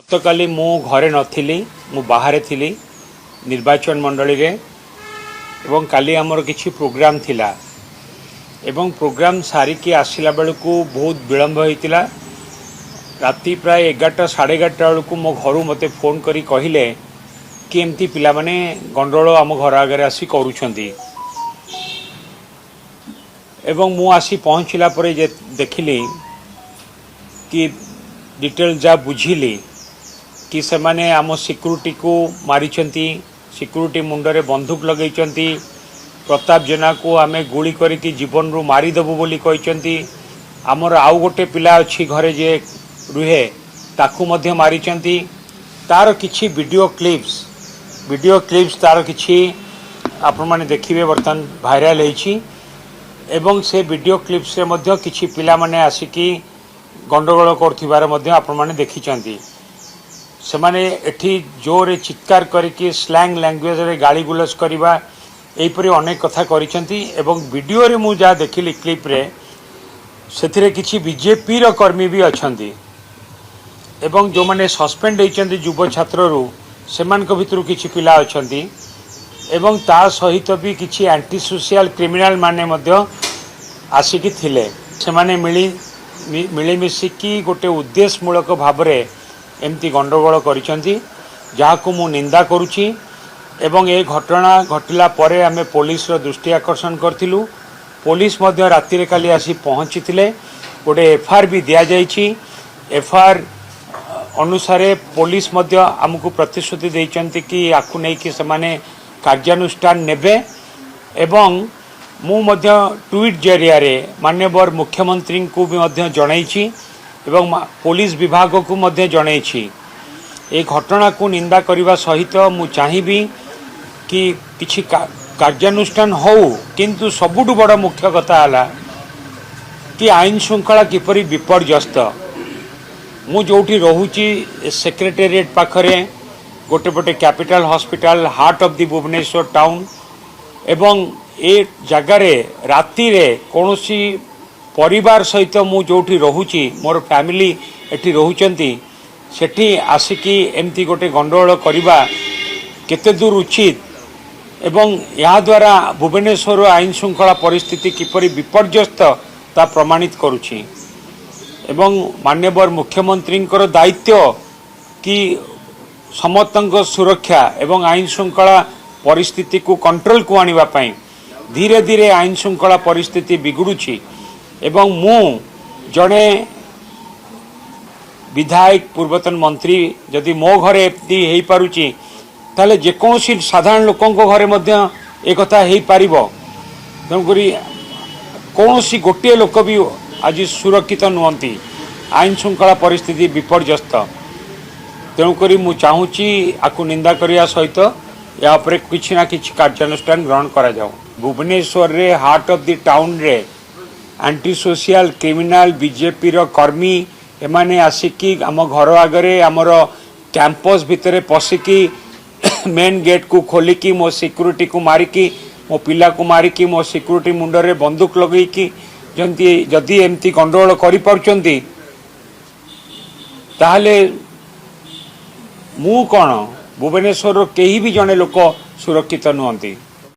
गतकाली मु घरे नथिली मु बाहरे थिली निर्वाचन मंडली रे एवं काली आमर किछि प्रोग्राम थिला एवं प्रोग्राम सारिकी आसिला बेलू बहुत विलंब होइतिला। राति प्राय 11टा 11:30 बेलू मो घर मते फोन करी कहिले कि एमती पिला माने गंडोल आम घर आगे आसी करूछंती एवं मु आसी पहुँचला परे जे देखिली कि डिटेल जा बुझिली कि से माने आम सिक्यूरिटी को मारिछंती, सिक्यूरिटी मुंडरे बंदूक लगैछंती, प्रताप जेना को आमे गुली करिकी जीवन रु मारी देबु बोली कहिछंती। आमर आउ गोटे पिला अछि घरे जे रुहे ताकू मध्य मारिछंती। तार किछि वीडियो क्लिप्स तार किछि आपण माने देखिबे वर्तमान भाइराल हेछि एवं से वीडियो क्लिप्स रे मध्य किछि पिला माने आसिकी गंडगोल करथिबार मध्य आपण माने देखिछंती। से माने एठी जोरे चित्कार करिकी स्लैंग लैंग्वेज रे गाली गुलस करिबा एपरि अनेक कथा करिसंती एवं वीडियो रे मु जा देखिली क्लिप रे सेथिरे किछि बीजेपी रो कर्मी भी अछंती एवं जो माने सस्पेंड होइचंती युव छात्र रु सेमान को भितरु किछि पिला अछंती एवं ता सहित भी किछि एंटी सोशल क्रिमिनल माने मध्य आसिकी थिले। से माने मिलिमिशिकी गोटे उद्देश्यमूलक भाव में एमती गंडगोल करिसंती जाहाकु मु निंदा करुछि एवं ए घटना घटिला परे आमे पुलिस रो दृष्टि आकर्षण करथिलु। पुलिस मध्य राति रे काली आसी पहुंचीथिले, गोटे एफआईआर भी दिया जाइछि। एफआईआर अनुसारे पुलिस मध्य आमको प्रतिश्रुति दैचंती कि आकु नै कि समाने कार्यानुष्ठान नेबे एवं मु मध्य ट्वीट जरिया रे माननीय मुख्यमंत्री को भी मध्य जणाइछि एवं पुलिस विभाग को मध्य जणाइछि। ए घटना को निंदा करने सहित मु चाहिबी कि किछि कार्यानुष्ठान हो, किंतु सबुठु बड़ मुख्य कथा है कि आईन श्रृंखला किपरि विपर्यस्त। मु जोठी रहूची सेक्रेटेरिएट पाखरे गोटे पटे capital hospital heart of the Bhubaneswar town एवं ए जगारे राति रे कोनोसी परिवार सहित मु जोठी रहूची मोर फैमिली एठी रहउचंती सेठी आसिकी एमती गोटे गंडोल करिबा केते दूर उचित एवं या द्वारा भुवनेश्वर आईन श्रृंखला परिस्थिति किपरि विपर्यस्त ता प्रमाणित करुछि एवं माननीय मुख्यमंत्री दायित्व कि समस्तक सुरक्षा एवं आईन श्रृंखला परिस्थिति को कंट्रोल को आनिबा पई धीरे धीरे आईन श्रृंखला परिस्थिति बिगुड़ुछि एवं मु जड़े विधायक पूर्वतन मंत्री जदि मो घरे एमती हो पारुची ताले जेकोसी साधारण लोकों घरे मध्य एक कथा हो पारिबो। तेणुकरी कौनसी गोटे लोक भी आज सुरक्षित नुहंती, आईन श्रृंखला परिस्थिति विपर्यस्त। तेणुकरी मु चाहूची आकु निंदा करिया सहित या उपरे किछि ना किछि कार्यानुष्ठान ग्रहण करा जाऊ। भुवनेश्वर रे हार्ट ऑफ द टाउन रे एंटी सोशल क्रिमिनल बीजेपी रो कर्मी एमाने आसिकी आम घर आगरे आमर कैंपस भितरे पशिकी मेन गेट को खोलिकी मो सिक्यूरिटी को मारिकी मो पिला को मारिकी मो सिक्यूरिटी मुंडरे बंदूक लगैकी जदि एमती गंडगोल करि पारुचंती ताहले मु कोन भुवनेश्वर केही भी जने लोक सुरक्षित नुहंती।